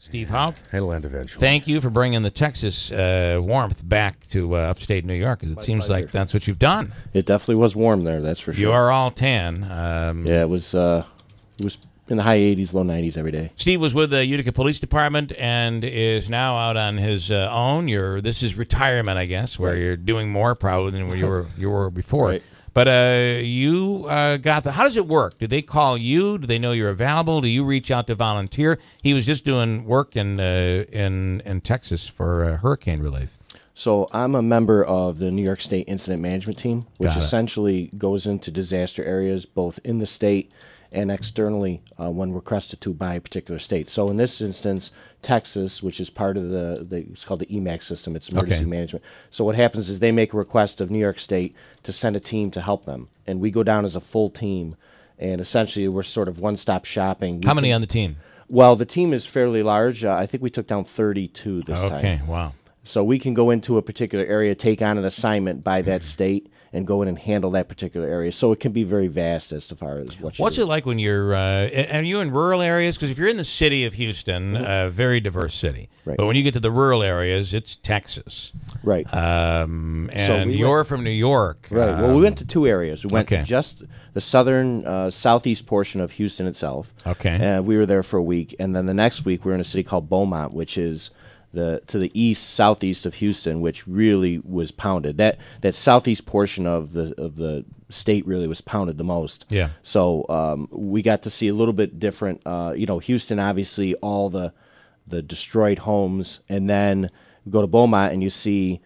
Steve Hauck, It'll end eventually. thank you for bringing the Texas warmth back to upstate New York. 'Cause it seems pleasure. like that's what you've done. It definitely was warm there, that's for sure. You are all tan. Yeah, it was in the high 80s, low 90s every day. Steve was with the Utica Police Department and is now out on his own. This is retirement, I guess, where you're doing more probably than you were before. Right. But you got how does it work? Do they call you? Do they know you're available? Do you reach out to volunteer? He was just doing work in Texas for hurricane relief. So I'm a member of the New York State Incident Management Team, which Got it. essentially goes into disaster areas both in the state and externally when requested to by a particular state. So in this instance, Texas, which is part of it's called the EMAC system, it's emergency management. So what happens is they make a request of New York State to send a team to help them. And we go down as a full team, and essentially we're sort of one-stop shopping. How many on the team? Well, the team is fairly large. I think we took down 32 this time. Okay, wow. So we can go into a particular area, take on an assignment by that state, and go in and handle that particular area. So it can be very vast as far as what you What's do. it like when you're are you in rural areas? Because if you're in the city of Houston, very diverse city. Right. But when you get to the rural areas, it's Texas. Right. And So we you're from New York. Right. Well, we went to two areas. We went Okay. to just the southern, southeast portion of Houston itself. Okay. We were there for a week. And then the next week, we were in a city called Beaumont, which is to the east, southeast of Houston, which really was pounded. That southeast portion of the state really was pounded the most. Yeah. So we got to see a little bit different. Houston, obviously, all the destroyed homes, and then you go to Beaumont and you see,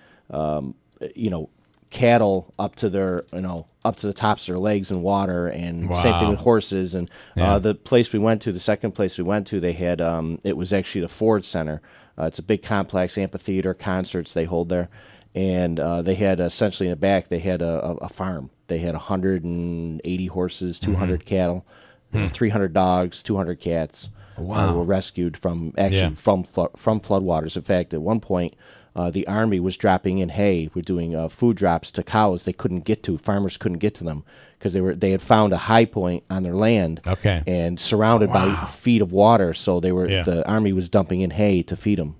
cattle up to the tops of their legs in water, and same thing with horses. And the second place we went to, they had it was actually the Ford Center. It's a big complex, amphitheater, concerts they hold there, and they had essentially in the back they had a farm. They had 180 horses, 200 cattle, 300 dogs, 200 cats. Wow. Were rescued from floodwaters. In fact, at one point, the Army was dropping in hay. We're doing food drops to cows they couldn't get to. Farmers couldn't get to them because they had found a high point on their land. Okay. And surrounded by feet of water, so the Army was dumping in hay to feed them.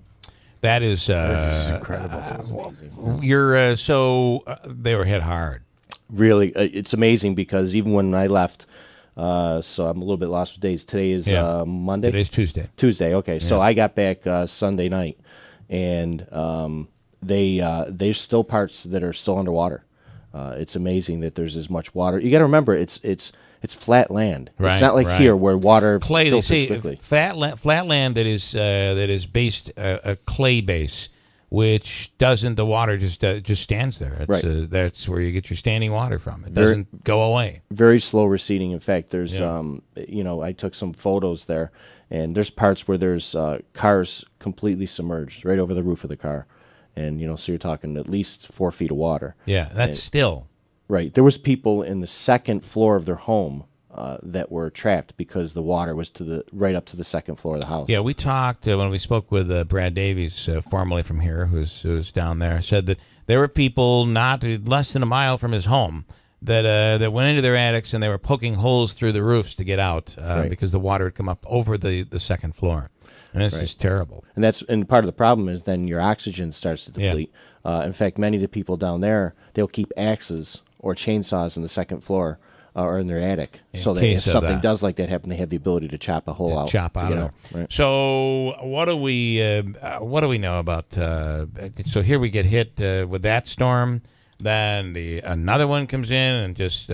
That is incredible. You're they were hit hard. Really, it's amazing because even when I left, so I'm a little bit lost with days. Today is Monday. Today's Tuesday. Tuesday. Okay, so I got back Sunday night, and there's still parts that are still underwater. It's amazing that there's as much water. You got to remember, it's flat land. Right, it's not like here where water Clay. They filters say quickly. flat land that is based a clay base, which doesn't the water just stands there. It's, Right. That's where you get your standing water from. It doesn't go away. Very slow receding. In fact, there's I took some photos there, and there's parts where there's cars completely submerged right over the roof of the car, and so you're talking at least 4 feet of water. Yeah, that's still. Right. There was people in the second floor of their home that were trapped because the water was right up to the second floor of the house. Yeah, we talked when we spoke with Brad Davies, formerly from here, who's down there, said that there were people not less than a mile from his home that went into their attics and they were poking holes through the roofs to get out because the water had come up over the second floor. And it's just terrible. And part of the problem is then your oxygen starts to deplete. In fact, many of the people down there, they'll keep axes or chainsaws in the second floor or in their attic, so that if something does like that happen, they have the ability to chop a hole out. Chop out of there. Right. So what do we know about? So here we get hit with that storm. Then another one comes in and just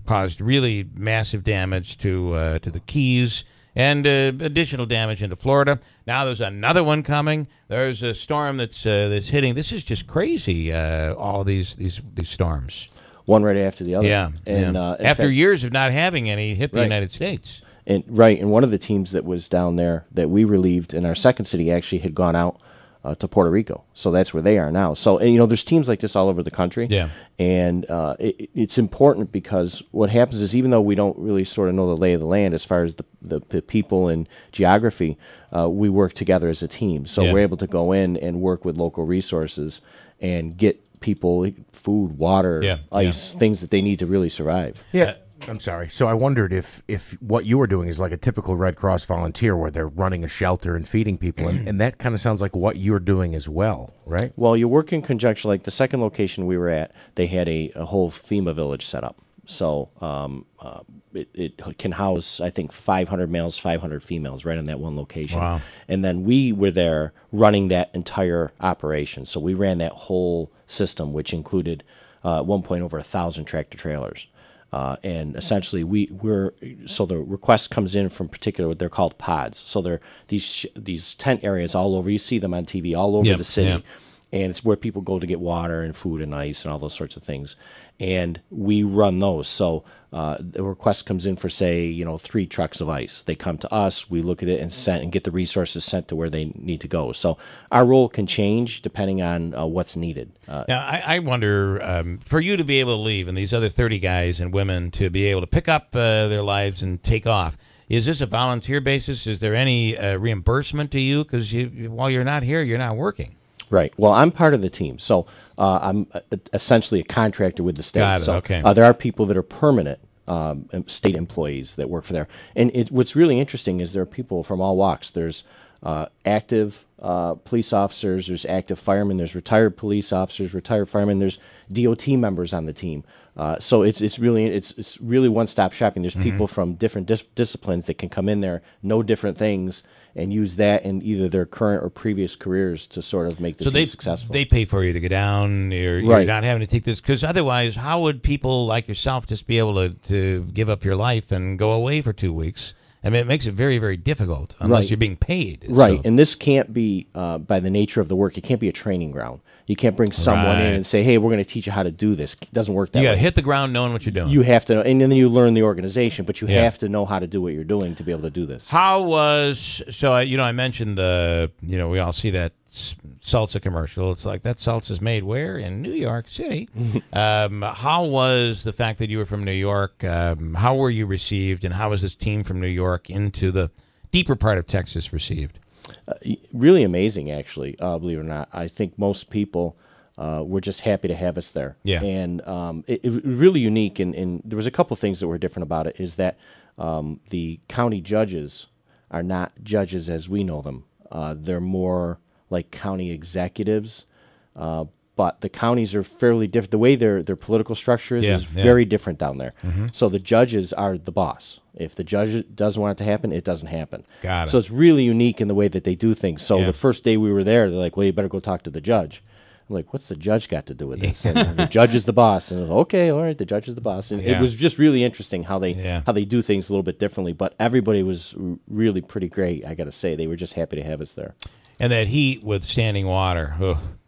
caused really massive damage to the Keys and additional damage into Florida. Now there's another one coming. There's a storm that's hitting. This is just crazy. All these storms. One right after the other. Yeah. And after years of not having any hit the United States. And one of the teams that was down there that we relieved in our second city actually had gone out to Puerto Rico, so that's where they are now. So there's teams like this all over the country. Yeah. And it's important because what happens is even though we don't really sort of know the lay of the land as far as the people and geography, we work together as a team. So we're able to go in and work with local resources and get people food, water, ice, things that they need to really survive. Yeah. I'm sorry. So I wondered if what you were doing is like a typical Red Cross volunteer where they're running a shelter and feeding people, and that kind of sounds like what you're doing as well, right? Well, you work in conjunction. Like the second location we were at, they had a whole FEMA village set up. So it can house, I think, 500 males, 500 females right on that one location. Wow. And then we were there running that entire operation. So we ran that whole system, which included at one point over 1,000 tractor trailers. And essentially, so the request comes in from particular, they're called pods. So they're these tent areas all over. You see them on TV all over the city. Yep. And it's where people go to get water and food and ice and all those sorts of things. And we run those. So the request comes in for, say, 3 trucks of ice. They come to us, we look at it and get the resources sent to where they need to go. So our role can change depending on what's needed. Now, I wonder, for you to be able to leave and these other 30 guys and women to be able to pick up their lives and take off, is this a volunteer basis? Is there any reimbursement to you? Because while you're not here, you're not working. Right. Well, I'm part of the team, so I'm essentially a contractor with the state. Got it. So Okay. There are people that are permanent state employees that work for there. And what's really interesting is there are people from all walks. There's active police officers, there's active firemen, there's retired police officers, retired firemen, there's DOT members on the team. So it's really one-stop shopping. There's people from different disciplines that can come in there, know different things, and use that in either their current or previous careers to sort of make the team successful. They pay for you to get down. You're not having to take this, because otherwise, how would people like yourself just be able to give up your life and go away for 2 weeks? I mean, it makes it very, very difficult unless you're being paid. Right, So. and this can't be, by the nature of the work, it can't be a training ground. You can't bring someone in and say, hey, we're going to teach you how to do this. It doesn't work that way. You got to hit the ground knowing what you're doing. You have to know, and then you learn the organization, but you have to know how to do what you're doing to be able to do this. How was, so, I mentioned we all see that salsa commercial. It's like, that salsa's made where? In New York City. How was the fact that you were from New York? How were you received, and how was this team from New York into the deeper part of Texas received? Really amazing, actually, believe it or not. I think most people were just happy to have us there. Yeah. And it was really unique, and there was a couple things that were different about it, is that the county judges are not judges as we know them. They're more like county executives, but the counties are fairly different. The way their political structure is very different down there. So the judges are the boss. If the judge doesn't want it to happen, it doesn't happen. Got it. So it's really unique in the way that they do things. So the first day we were there, they're like, well, you better go talk to the judge. I'm like, what's the judge got to do with this? And the judge is the boss. And I was like, okay, all right, the judge is the boss. And it was just really interesting how they do things a little bit differently. But everybody was really pretty great, I got to say. They were just happy to have us there. And that heat with standing water,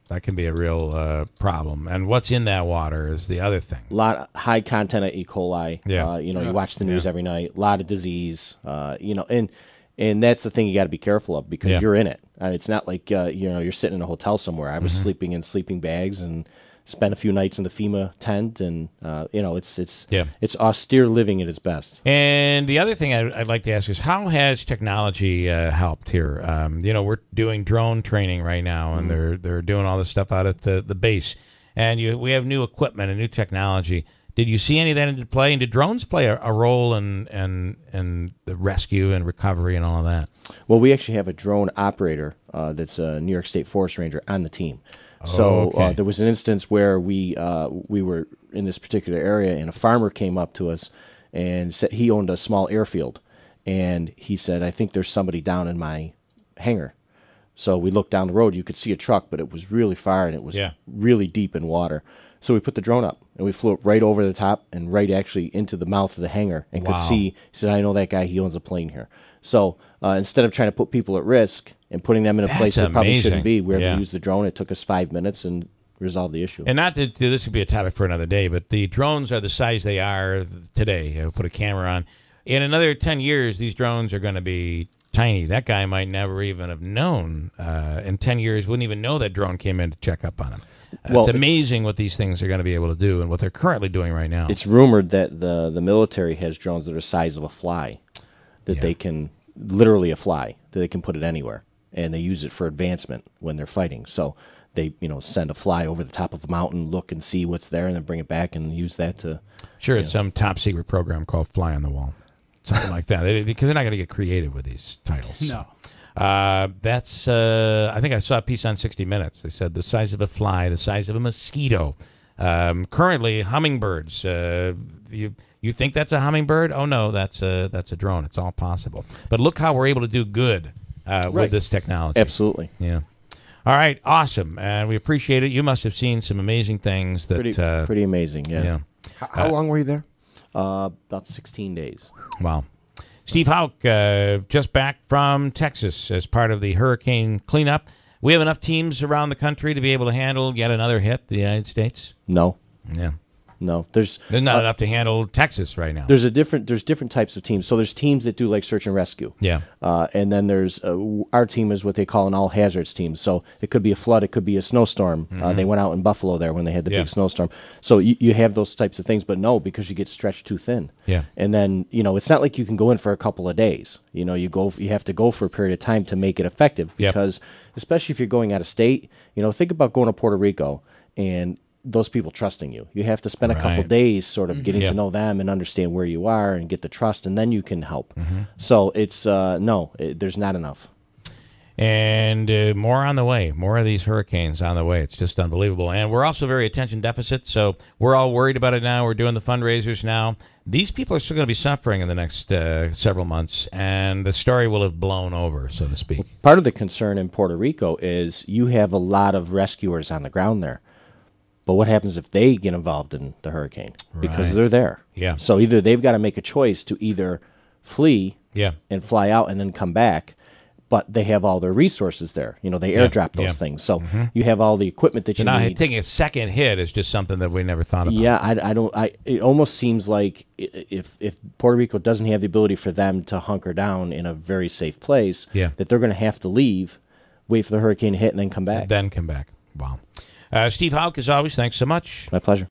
that can be a real problem. And what's in that water is the other thing. A lot of high content of E. coli. Yeah. You watch the news every night. A lot of disease. And that's the thing you got to be careful of, because you're in it. It's not like you're sitting in a hotel somewhere. I was sleeping in sleeping bags and spent a few nights in the FEMA tent, and it's austere living at its best. And the other thing I'd like to ask is, how has technology helped here? We're doing drone training right now, and they're doing all this stuff out at the base, and we have new equipment and new technology. Did you see any of that into play? And did drones play a role in the rescue and recovery and all of that? Well, we actually have a drone operator that's a New York State Forest Ranger on the team. So there was an instance where we were in this particular area, and a farmer came up to us and said he owned a small airfield, and he said, I think there's somebody down in my hangar. So we looked down the road. You could see a truck, but it was really far, and it was really deep in water. So we put the drone up, and we flew it right over the top and right actually into the mouth of the hangar, and could see. He said, I know that guy. He owns a plane here. So instead of trying to put people at risk and putting them in a place that probably shouldn't be, we were able to use the drone. It took us 5 minutes and resolved the issue. And not that this could be a topic for another day, but the drones are the size they are today. Put a camera on. In another 10 years, these drones are going to be tiny. That guy might never even have known. In 10 years, wouldn't even know that drone came in to check up on him. It's amazing what these things are going to be able to do and what they're currently doing right now. It's rumored that the military has drones that are the size of a fly, that they can, literally a fly, that they can put it anywhere, and they use it for advancement when they're fighting. So they send a fly over the top of a mountain, look and see what's there, and then bring it back and use that to. Sure, it's some top secret program called Fly on the Wall, something like that. Because they're not going to get creative with these titles. No. That's. I think I saw a piece on 60 Minutes. They said the size of a fly, the size of a mosquito. Currently, hummingbirds. You think that's a hummingbird? Oh no, that's a drone. It's all possible. But look how we're able to do good with this technology. Absolutely. Yeah. All right. Awesome, and we appreciate it. You must have seen some amazing things. That pretty amazing. Yeah. How long were you there? About 16 days. Wow. Steve Hauck, just back from Texas as part of the hurricane cleanup. We have enough teams around the country to be able to handle yet another hit, the United States? No. Yeah. No, there's not enough to handle Texas right now. There's different types of teams. So there's teams that do like search and rescue. Yeah. And then there's our team is what they call an all hazards team. So it could be a flood, it could be a snowstorm. They went out in Buffalo there when they had the big snowstorm. So you have those types of things, but no, because you get stretched too thin. Yeah. And then it's not like you can go in for a couple of days. You have to go for a period of time to make it effective. Because especially if you're going out of state, think about going to Puerto Rico and those people trusting you. You have to spend a couple days sort of getting to know them and understand where you are and get the trust, and then you can help. So it's there's not enough. And more on the way. More of these hurricanes on the way. It's just unbelievable. And we're also very attention deficit, so we're all worried about it now. We're doing the fundraisers now. These people are still going to be suffering in the next several months, and the story will have blown over, so to speak. Part of the concern in Puerto Rico is you have a lot of rescuers on the ground there. But what happens if they get involved in the hurricane? Because they're there. Yeah. So either they've got to make a choice to either flee and fly out and then come back, but they have all their resources there. They airdrop those things. So you have all the equipment that you need. Taking a second hit is just something that we never thought about. Yeah, it almost seems like if Puerto Rico doesn't have the ability for them to hunker down in a very safe place, that they're going to have to leave, wait for the hurricane to hit, and then come back. Wow. Steve Hauck, as always, thanks so much. My pleasure.